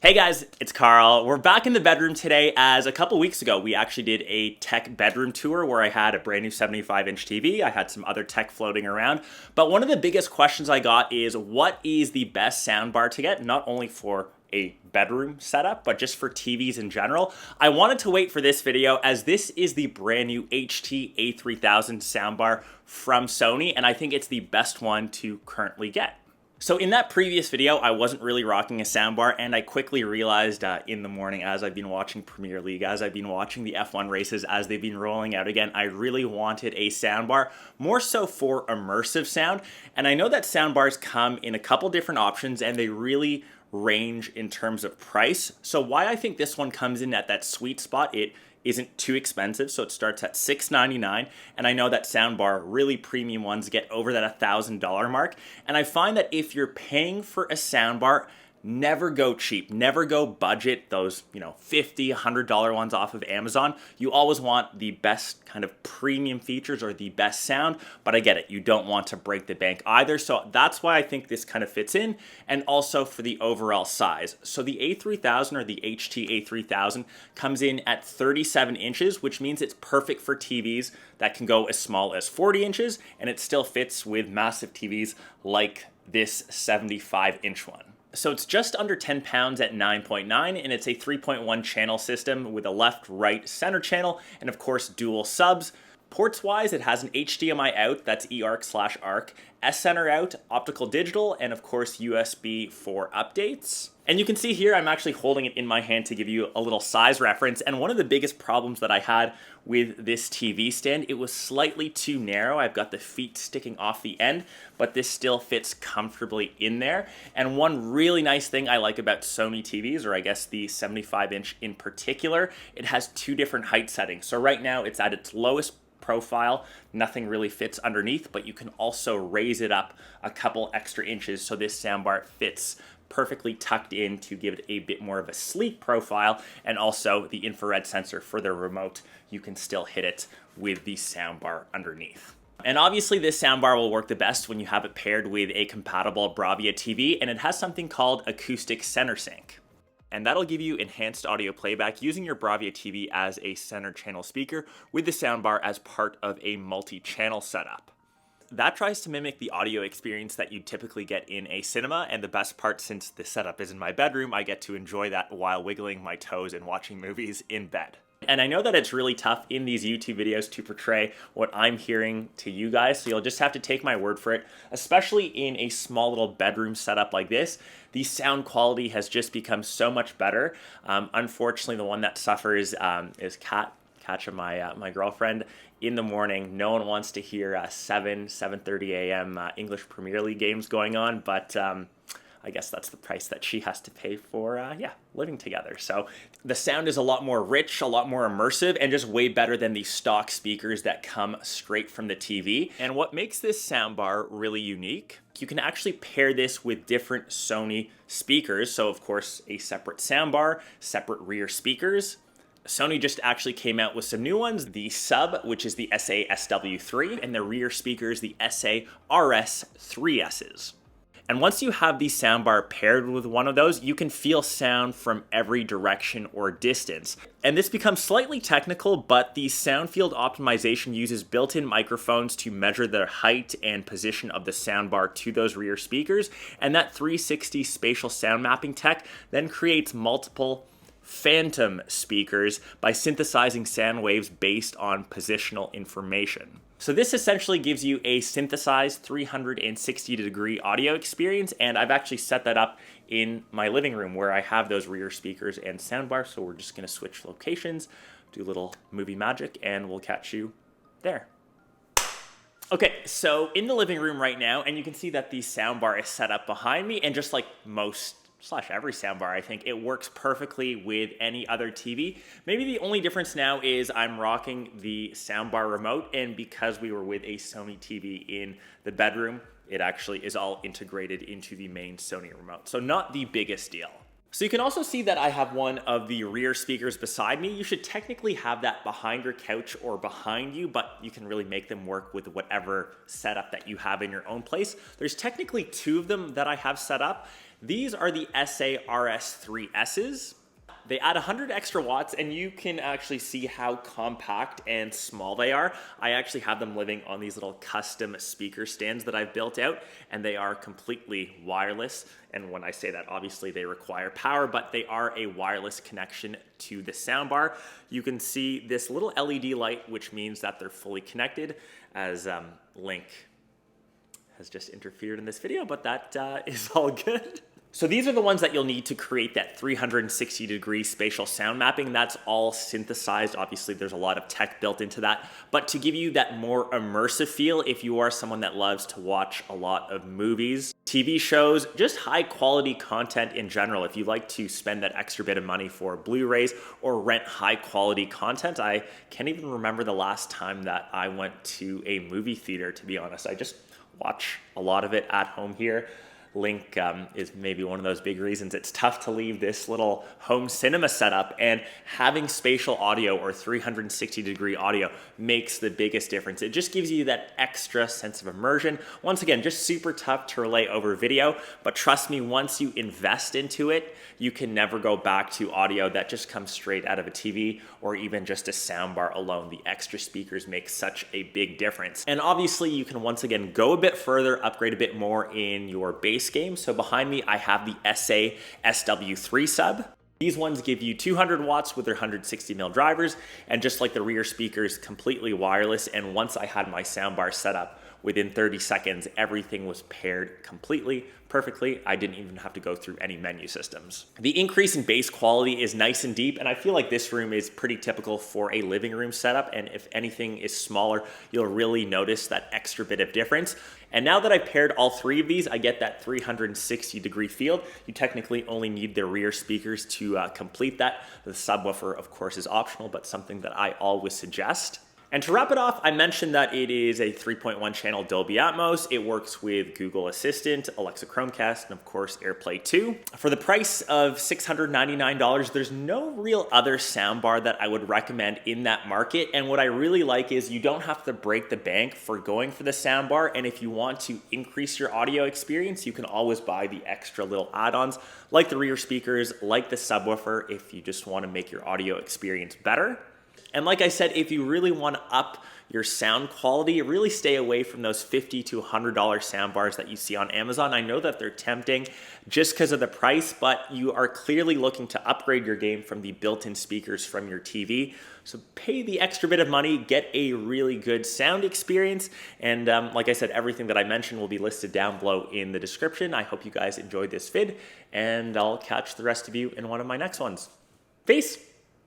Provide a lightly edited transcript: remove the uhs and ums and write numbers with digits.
Hey guys, it's Karl. We're back in the bedroom today as a couple weeks ago we actually did a tech bedroom tour where I had a brand new 75-inch TV. I had some other tech floating around. But one of the biggest questions I got is what is the best soundbar to get, not only for a bedroom setup, but just for TVs in general. I wanted to wait for this video as this is the brand new HT-A3000 soundbar from Sony, and I think it's the best one to currently get. So in that previous video, I wasn't really rocking a soundbar, and I quickly realized in the morning as I've been watching Premier League, as I've been watching the F1 races, as they've been rolling out again, I really wanted a soundbar, more so for immersive sound. And I know that soundbars come in a couple different options, and they really range in terms of price. So why I think this one comes in at that sweet spot, it isn't too expensive, so it starts at $699, and I know that soundbar, really premium ones, get over that $1,000 mark, and I find that if you're paying for a soundbar, never go cheap, never go budget, those, $50, $100 ones off of Amazon. You always want the best kind of premium features or the best sound, but I get it, you don't want to break the bank either, so that's why I think this kind of fits in, and also for the overall size. So the A3000 or the HT-A3000 comes in at 37 inches, which means it's perfect for TVs that can go as small as 40 inches, and it still fits with massive TVs like this 75-inch one. So it's just under 10 pounds at 9.9, and it's a 3.1 channel system with a left, right, center channel, and of course dual subs. Ports-wise, it has an HDMI out, that's eARC/ARC, S-Center out, optical digital, and of course USB for updates. And you can see here, I'm actually holding it in my hand to give you a little size reference, and one of the biggest problems that I had with this TV stand, it was slightly too narrow. I've got the feet sticking off the end, but this still fits comfortably in there. And one really nice thing I like about Sony TVs, or I guess the 75-inch in particular, it has two different height settings. So right now it's at its lowest profile, nothing really fits underneath, but you can also raise it up a couple extra inches so this soundbar fits perfectly tucked in to give it a bit more of a sleek profile, and also the infrared sensor for the remote, you can still hit it with the soundbar underneath. And obviously this soundbar will work the best when you have it paired with a compatible Bravia TV, and it has something called acoustic center sync. And that'll give you enhanced audio playback using your Bravia TV as a center channel speaker with the soundbar as part of a multi-channel setup. That tries to mimic the audio experience that you typically get in a cinema, and the best part, since the setup is in my bedroom, I get to enjoy that while wiggling my toes and watching movies in bed. And I know that it's really tough in these YouTube videos to portray what I'm hearing to you guys, so you'll just have to take my word for it. Especially in a small little bedroom setup like this, the sound quality has just become so much better. Unfortunately, the one that suffers is Katja, my girlfriend. In the morning, no one wants to hear 7:30 a.m. English Premier League games going on, but I guess that's the price that she has to pay for, living together. So the sound is a lot more rich, a lot more immersive, and just way better than the stock speakers that come straight from the TV. And what makes this soundbar really unique, you can actually pair this with different Sony speakers. So of course, a separate soundbar, separate rear speakers. Sony just actually came out with some new ones, the Sub, which is the SA-SW3, and the rear speakers, the SA-RS3Ss. And once you have the soundbar paired with one of those, you can feel sound from every direction or distance. And this becomes slightly technical, but the sound field optimization uses built-in microphones to measure the height and position of the soundbar to those rear speakers. And that 360 spatial sound mapping tech then creates multiple phantom speakers by synthesizing sound waves based on positional information. So this essentially gives you a synthesized 360-degree audio experience, and I've actually set that up in my living room where I have those rear speakers and soundbar, so we're just going to switch locations, do a little movie magic, and we'll catch you there. Okay, so in the living room right now, and you can see that the soundbar is set up behind me, and just like most every soundbar, I think it works perfectly with any other TV. Maybe the only difference now is I'm rocking the soundbar remote, and because we were with a Sony TV in the bedroom, it actually is all integrated into the main Sony remote. So not the biggest deal. So you can also see that I have one of the rear speakers beside me. You should technically have that behind your couch or behind you, but you can really make them work with whatever setup that you have in your own place. There's technically two of them that I have set up. These are the SA-RS3Ss. They add 100 extra watts, and you can actually see how compact and small they are. I actually have them living on these little custom speaker stands that I've built out, and they are completely wireless. And when I say that, obviously they require power, but they are a wireless connection to the soundbar. You can see this little LED light, which means that they're fully connected, as Link has just interfered in this video, but that is all good. So these are the ones that you'll need to create that 360-degree spatial sound mapping. That's all synthesized. Obviously, there's a lot of tech built into that. But to give you that more immersive feel, if you are someone that loves to watch a lot of movies, TV shows, just high-quality content in general, if you like to spend that extra bit of money for Blu-rays or rent high-quality content, I can't even remember the last time that I went to a movie theater, to be honest. I just watch a lot of it at home here. Link is maybe one of those big reasons it's tough to leave this little home cinema setup, and having spatial audio or 360-degree audio makes the biggest difference. It just gives you that extra sense of immersion. Once again, just super tough to relay over video, but trust me, once you invest into it, you can never go back to audio that just comes straight out of a TV or even just a soundbar alone. The extra speakers make such a big difference. And obviously you can once again go a bit further, upgrade a bit more in your bass game. So behind me, I have the SA SW3 sub. These ones give you 200 watts with their 160mm drivers, and just like the rear speakers, completely wireless. And once I had my soundbar set up, within 30 seconds, everything was paired completely, perfectly. I didn't even have to go through any menu systems. The increase in bass quality is nice and deep, and I feel like this room is pretty typical for a living room setup, and if anything is smaller, you'll really notice that extra bit of difference. And now that I've paired all three of these, I get that 360-degree field. You technically only need the rear speakers to complete that. The subwoofer, of course, is optional, but something that I always suggest. And to wrap it off, I mentioned that it is a 3.1 channel Dolby Atmos. It works with Google Assistant, Alexa Chromecast, and of course AirPlay 2. For the price of $699, there's no real other soundbar that I would recommend in that market. And what I really like is you don't have to break the bank for going for the soundbar. And if you want to increase your audio experience, you can always buy the extra little add-ons like the rear speakers, like the subwoofer, if you just want to make your audio experience better. And like I said, if you really want to up your sound quality, really stay away from those $50 to $100 soundbars that you see on Amazon. I know that they're tempting just because of the price, but you are clearly looking to upgrade your game from the built-in speakers from your TV. So pay the extra bit of money, get a really good sound experience. And like I said, everything that I mentioned will be listed down below in the description. I hope you guys enjoyed this vid, and I'll catch the rest of you in one of my next ones. Peace.